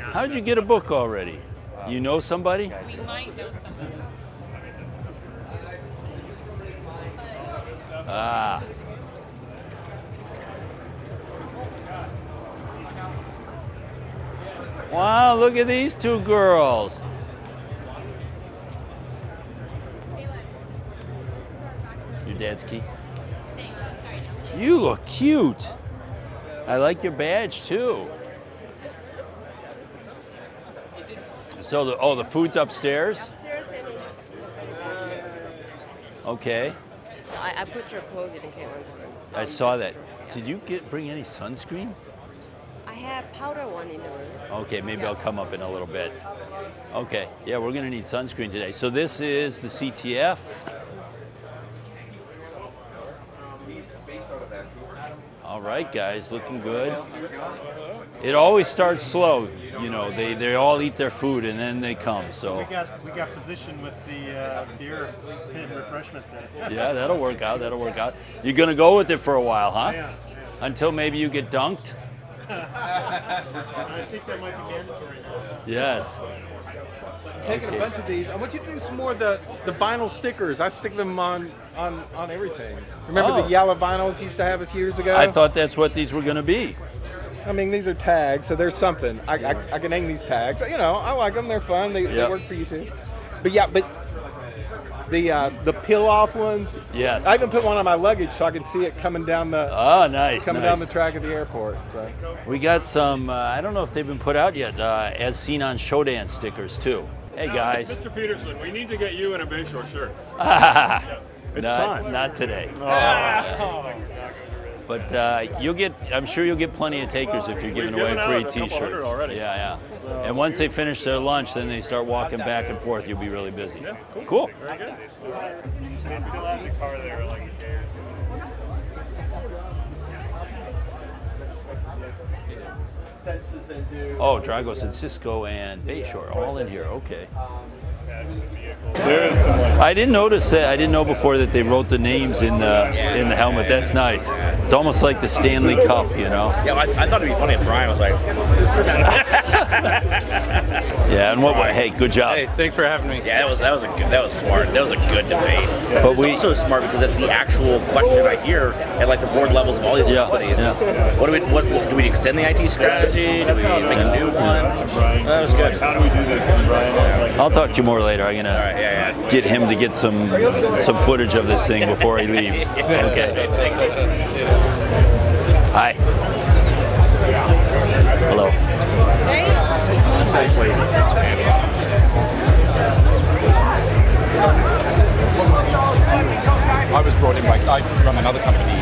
How'd you get a book already? You know somebody? We might know someone. Ah. Wow, look at these two girls. Your dad's key? You look cute. I like your badge too. So the food's upstairs? Okay. So I put your clothes in Caitlin's room. I saw that. Did you bring any sunscreen? I have powder one in the room. Okay, maybe I'll come up in a little bit. Okay, yeah, we're gonna need sunscreen today. So this is the CTF. All right, guys, looking good. It always starts slow, you know. They all eat their food and then they come. So we got position with the beer and refreshment there. Yeah, that'll work out. That'll work out. You're gonna go with it for a while, huh? Yeah. Until maybe you get dunked. I think that might be mandatory. Yes. I'm taking a bunch of these. I want you to do some more of the vinyl stickers. I stick them on everything. Remember the yellow vinyls you used to have a few years ago? I thought that's what these were going to be. I mean, these are tags, so there's something. I can hang these tags. You know, I like them. They're fun. They work for you too. But yeah, the peel-off ones. Yes. I even put one on my luggage so I can see it coming down the. Oh, nice. Coming down the track of the airport. So. We got some. I don't know if they've been put out yet. As seen on show dance stickers too. Hey guys. Mr. Peterson, we need to get you in a Bayshore shirt. It's time. Not today. Oh. But you'll get. I'm sure you'll get plenty of takers if you're giving away free T-shirts. Already. Yeah. So, and once they finish their lunch, then they start walking back and forth. You'll be really busy. Yeah, Cool. Very good. They still have the car there like a day or two. Oh, Dragos and Cisco and Bayshore, all in here. Okay. There is some. I didn't notice that. I didn't know before that they wrote the names in the helmet. That's nice. It's almost like the Stanley Cup, you know. Yeah, I thought it'd be funny if Brian was like. Yeah, and hey, good job. Hey, thanks for having me. Yeah, that was smart. That was a good debate. But it's also smart because it's the actual question I hear at like the board levels of all these companies. Yeah. What do we extend the IT strategy? Do we make a new one? That was good. How do we do this? And Brian was like, I'll talk to you more later. I'm gonna get him to get some footage of this thing before he leaves. Okay. Hi. Hello. I was brought in by, I run another company in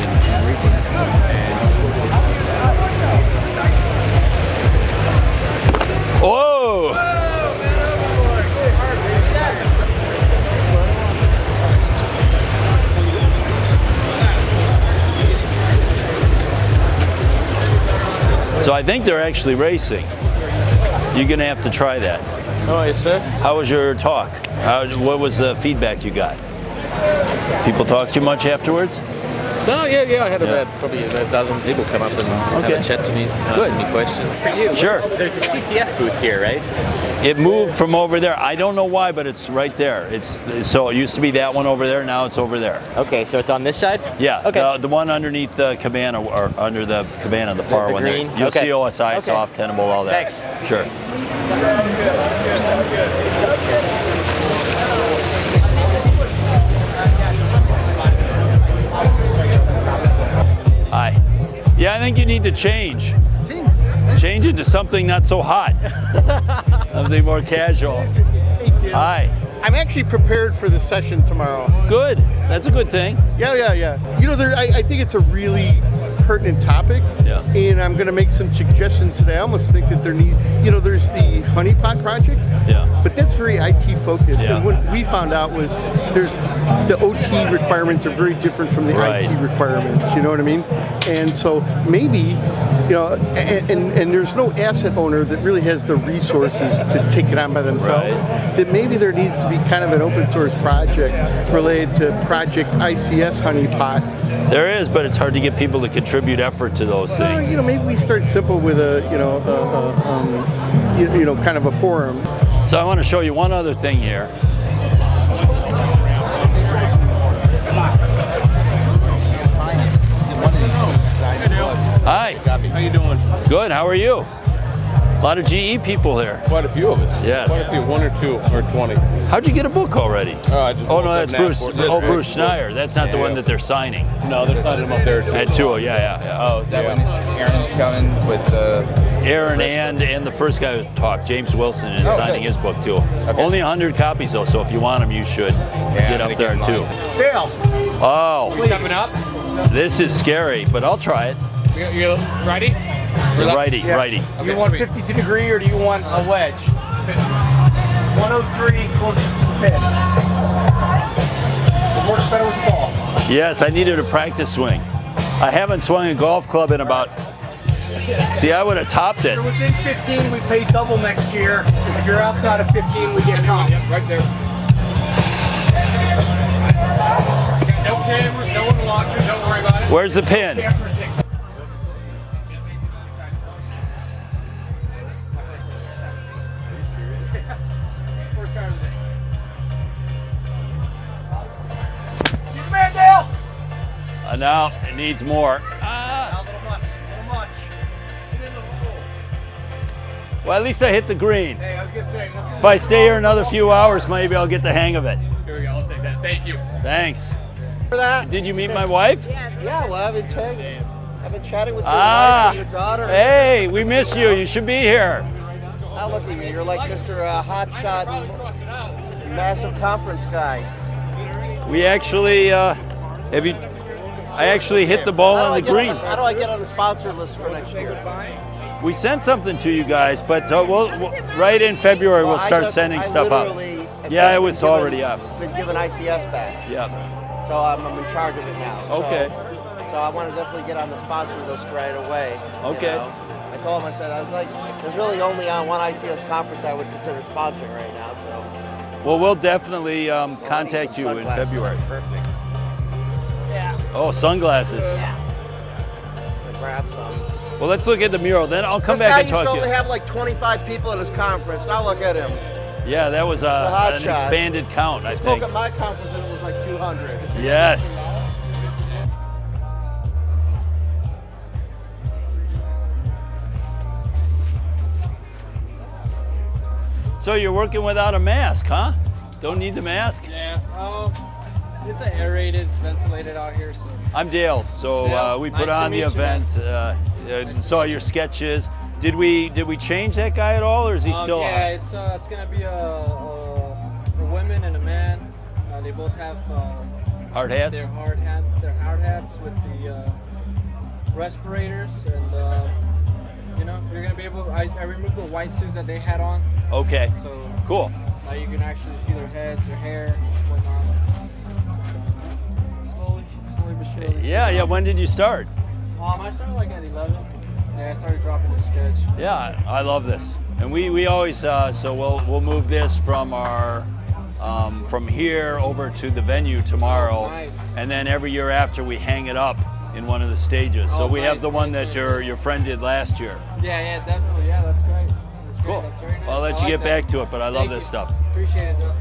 Region, Whoa! So I think they're actually racing. You're gonna have to try that. Oh, yes, sir. How was your talk? What was the feedback you got? People talk too much afterwards? No, yeah, I had probably a dozen people come up and have a chat to me, asking me questions. For you, sure. There's a CTF booth here, right? It moved from over there. I don't know why, but it's right there. So it used to be that one over there. Now it's over there. Okay, so it's on this side? Yeah. Okay. The one underneath the cabana, or under the cabana, the far one green? there. You'll see OSI, soft, tenable, all that. Thanks. Sure. Hi. Yeah, I think you need to change. Change into something not so hot. Something more casual. Hi. I'm actually prepared for the session tomorrow. Good. That's a good thing. Yeah. You know, I think it's a really pertinent topic. Yeah. And I'm going to make some suggestions today. I almost think that there's the honeypot project. Yeah. But that's very IT focused. Yeah. And what we found out was the OT requirements are very different from the IT requirements. You know what I mean? And so maybe, you know, and there's no asset owner that really has the resources to take it on by themselves. That maybe there needs to be kind of an open source project related to Project ICS Honeypot. There is, but it's hard to get people to contribute effort to those things. You know, maybe we start simple with a, you know, kind of a forum. So I want to show you one other thing here. Hi. How you doing? Good. How are you? A lot of GE people here. Quite a few of us. Yes. Quite a few. 1 or 2 or 20. How'd you get a book already? Oh, no, that's Bruce. Oh, Bruce Schneier. That's not the one that they're signing. No, they're signing them up there too. At 2. Yeah. Oh, is that when Aaron's coming with the... Aaron and the first guy who talked, James Wilson, is signing his book too. Okay. Only 100 copies though, so if you want them, you should get up there too. Dale. Oh. We coming up? This is scary, but I'll try it. You righty? Righty. Okay, you want 52 degree or do you want a wedge? 103 closest to the pin. It works better with the ball. Yes, I needed a practice swing. I haven't swung a golf club in about... See, I would have topped it. If you're within 15, we pay double next year. If you're outside of 15, we get comp. Yep, right there. No cameras, no one watching, don't worry about it. Where's the pin? Get the man, Dale! Now, it needs more. A little much. Well, at least I hit the green. Hey, I was going to say, If I stay here another few hours, maybe I'll get the hang of it. Here we go, I'll take that. Thank you. Thanks. For that? Did you meet my wife? Yeah, well, I've been chatting with your wife and your daughter. Hey, we miss you. You should be here. Now look at you. You're like Mr. Hotshot, massive conference guy. We actually, I actually hit the ball on the green. How do I get on the sponsor list for next year? We sent something to you guys, but we'll right in February we'll start sending stuff out. Yeah, it was already up. Been given ICS back. Yep. So I'm in charge of it now. Okay. So I want to definitely get on the sponsor list right away. Okay. You know? I told him, I said, I was like, there's really only on one ICS conference I would consider sponsoring right now. So. Well, we'll definitely contact you in February. Perfect. Yeah. Oh, sunglasses. Yeah. Grab some. Well, let's look at the mural. Then I'll come back and talk to you. This guy used to only have like 25 people at his conference. Now look at him. Yeah, that was an expanded count, I think. He spoke at my conference and it was like 200. Yes. So you're working without a mask, huh? Don't need the mask? Yeah. It's aerated, it's ventilated out here. So. I'm Dale. So we put on the event. Saw your sketches. Did we change that guy at all, or is he still on? Yeah, it's gonna be a woman and a man. They both have hard hats. They're hard hats with the respirators, and you know, you're gonna be able. I removed the white suits that they had on. Okay. So cool. Now you can actually see their heads, their hair, whatnot. Slowly but surely. Yeah. When did you start? I started like at 11. Yeah, I started dropping the sketch. Yeah, I love this, and we always so we'll move this from our from here over to the venue tomorrow, nice. And then every year after we hang it up in one of the stages. So we have the one that your friend did last year. Yeah, definitely. Yeah, that's great. That's cool. That's very nice. Well, I'll let you get back to it, but I love this stuff. Appreciate it, though.